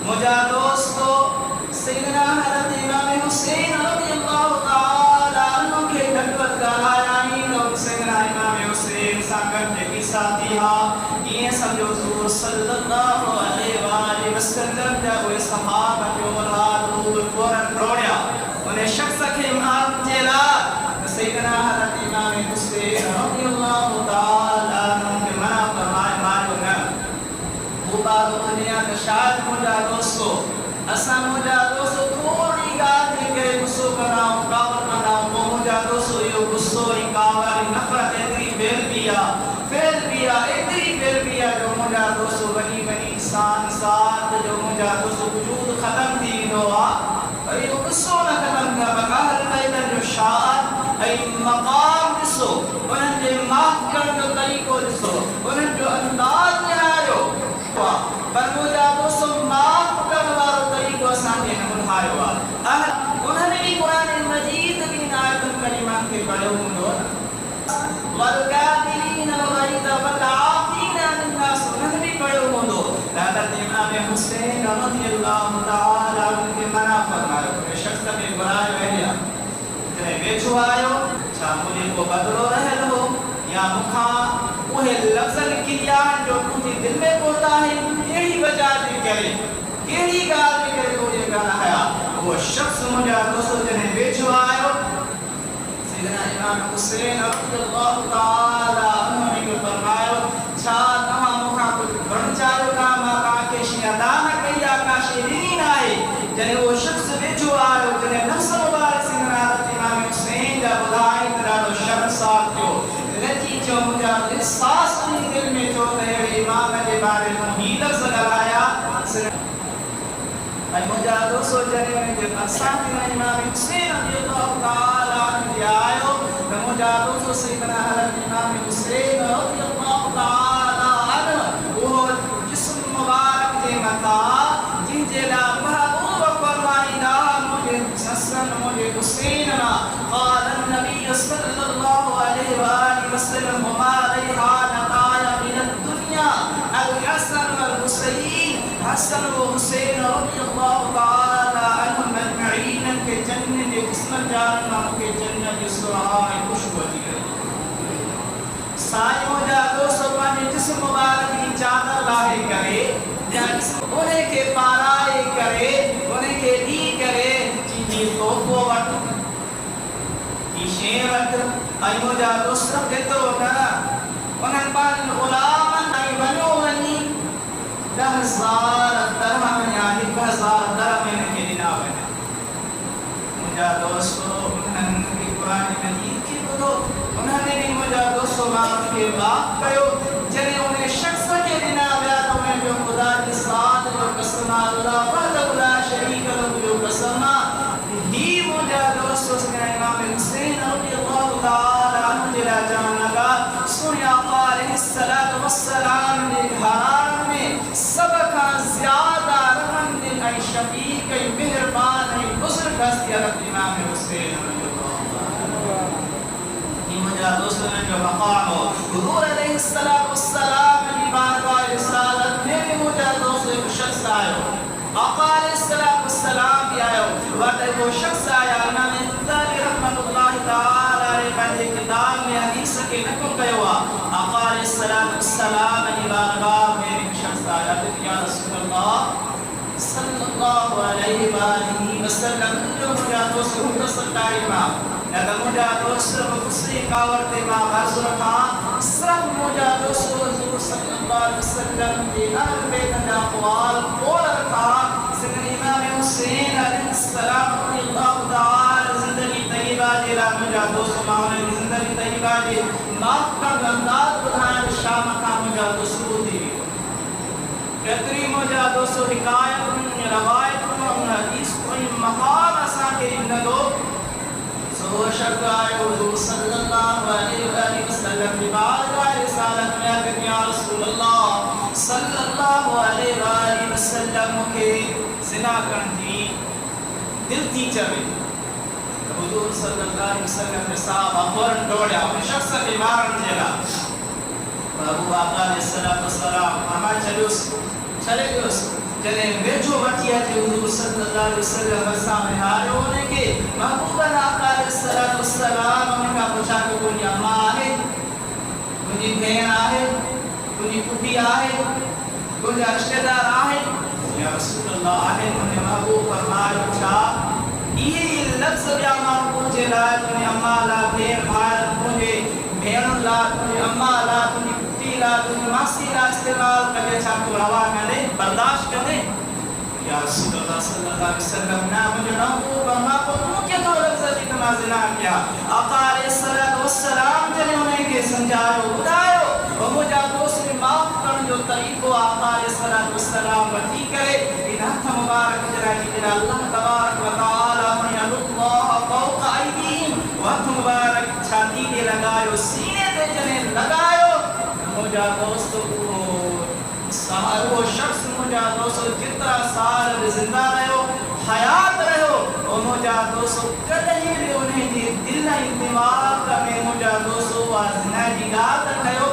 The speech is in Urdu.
مجھا دوستو سیدنا حضرت امام حسین رضی اللہ تعالی عنہ کے خدمت گایا اور سیدنا امام حسین ساکر کے ساتھی یہ سمجھو حضور صلی اللہ علیہ وآلہ وسلم جب صحابہ جو مراد حضور فوراً روڑیا انہیں شخص کے مات جیلا سیدنا حضرت امام حسین رضی اللہ تعالی عنہ کے منع فرمائے مارو نہ وہ بارو دنیا نشاد مجھا دوستو اسا مجھا دوستو تھوڑی گاتی کے غصو کراؤں کاور مناؤں وہ مجھا دوستو یہ غصو انکاور نفرت ادری فیل بیا ادری فیل بیا جو مجھا دوستو بنی انسان ساتھ جو مجھا دوستو وجود ختم دی دعا اور یہ غصو نہ ختم کا بقاہر قیدر جو شاعت ای مقام دسو انہن جے معاف کرن جو طریقو دسو انہن جو انداز میں آئیو پر مجھا دوستو معاف کرن وارو طریقو سانجے نمون آئیو انہن بھی قرآن مجید بھی آیت کریمات کے پڑھے ہوں والکافرین الغیظ والعافین عن الناس انہن بھی پڑھے ہوں حضرت امام حسین رضی اللہ تعالی عنہ کے منع فرمائے کہ شخص کے برائے وحیا جنہیں بیچو آئیو چھا مجھے کو بدلو رہے لو یا مکھا وہ لفظ لکھیا جو مجھے دل میں پڑتا ہے یہی وجہ بھی کرے یہی گال بھی کرے وہ یہ گانا ہے وہ شخص مجھے دوستو جنہیں بیچو آئیو سیدنا امام حسین رضی اللہ تعالی عنہ نے فرمایا چھا تمہاں مکھا کچھ بڑھ چاہو کاما کاکشی ادانا کئی آکاشی نہیں آئے جنہیں وہ شخص بیچو آئیو جنہیں نفس مبارک سیدنا امام حسین جا بدائی ترادو شرم ساتھ جو لچی جو مجھا احساس نہیں دل میں جو رہے امام کے بارے میں ہی لفظ لگایا مجھا دوستو جنہیں میں جب اقسام امام حسین رضی اللہ تعالی عنہ آئیو مجھا دوستو سیدنا حضرت امام حسین رضی اللہ تعالی عنہ وہ جسم مبارک جے متا جن جیلا محبوب فرمائی دا مجھے حسن مجھے حسیننا قال النبی صلی اللہ علیہ وآلہ وسلم وما علیہا نتایا من الدنیا الحسن والحسین حسن و حسین رضی اللہ تعالی عنہ مجمعین کے جنت قسمت جاننا کے جنت سرائی خوشبو دی گئی سائی مجھا دوستو پانے جسم مبارک کی چادر لاہے کرے یا انہیں کے پارائے کرے انہیں کے لی کرے جی توفو وٹ ایشے وٹ آئی مجھا دوستو دیتو نا انہیں پان غلامن آئی بنو ونی 10,000 درہم یعنی 10,000 درہم کے دنا بنا مجھا دوستو انہوں نے قرآن مجید کی بدو انہوں نے بھی مجھا دوستو معاف کے باپ کہو جنہیں انہیں شخص کے دنا بیاتوں میں جو خدا کی ساتھ جو قسمہ اللہ وحدہ لا شریک لہ جو قسمہ ہی مجھا دوستو سکنا امام حسین رضی اللہ تعالی عنہ جلا جان لگا سنی آقا علیہ السلام نے حرام میں سبکا زیادہ رحم دل ای شفیق ای مہربان ای بزرگ ہستی حضرت امام حسین رضی اللہ یہ مجھا دوستو نے جو مقام ہو حضور علیہ السلام کی بارگاہ رسالت میں بھی مجھا دوستو ایک شخص آئے ہو آقا علیہ السلام بھی آئے ہو وقت ایک شخص آیا امام انتظاری رحمت اللہ تعالی علیہ پہلے کتاب میں حدیث کے نکم پہ ہوا آقا علیہ السلام کی بارگاہ میں ایک شخص آیا یا رسول اللہ صلی اللہ علیہ وآلہ وسلم جو مجھا دوستو مختصر ٹائم لگا مجھا دوستو مختصری کاورت امام عرض رکھا صرف مجھا دوستو حضور صلی اللہ علیہ وسلم کی اہل بیت اقوال قول رکھا سن امام حسین علیہ السلام رضی اللہ تعالی زندگی طیبہ جیلا مجھا دوستو ماہونے کی زندگی طیبہ جی معاف کا گنداد بدھائیں شام کا مجھا دوستو دی کتری مجھا دوستو حکایت روایت حدیث کوئی مقام اساں کے اندو سو شک آئے حضور صلی اللہ علیہ وآلہ وسلم کی بارگاہ رسالت میں آگے یا رسول اللہ صلی اللہ علیہ وآلہ وسلم کے زنا کرنی دل تھی چوے حضور صلی اللہ علیہ وسلم کے صحابہ فوراں دوڑیا اپنے شخص کے مارن جگہ ابو آقا علیہ السلام فرمائے چلو چلے گئے جنے ویجو وٹیا تے حضور صلی اللہ علیہ وسلم سامنے ہارے ہونے کے محبوب آقا علیہ الصلوۃ والسلام ان کا پوچھا کہ کوئی اماں ہے کوئی بہن ہے کوئی پوتی ہے کوئی رشتہ دار ہے یا رسول اللہ ہے انہیں محبوب فرمایا اچھا یہ لفظ بیا ماں مجھے لا تمہیں اماں لا بہن بھائی مجھے بہن لا تمہیں اماں لا تمہیں لا تمہیں ماسی لا استعمال کرے چھا کو روا کرے برداشت کرے یا رسول اللہ صلی اللہ علیہ وسلم نا مجھے محبوب اما کو کیا تو لفظ کی نمازنا کیا آقا علیہ الصلوۃ والسلام جنے انہیں کے سمجھاؤ بتاؤ اور مجھے دوست میں معاف کرنے جو طریقو آقا علیہ الصلوۃ والسلام وٹی کرے ان ہاتھ مبارک جرا کی اللہ تبارک و تعالی من اللہ فوق ایدیہم وقت مبارک چھاتی کے لگائے سینے تے جنے لگائے مجھا دوستو وہ شخص مجھا دوستو جتنا سال زندہ رہو حیات رہو اور مجھا دوستو کدھی بھی انہیں دل نہیں دماغ میں مجھا دوستو زندگی گات رہو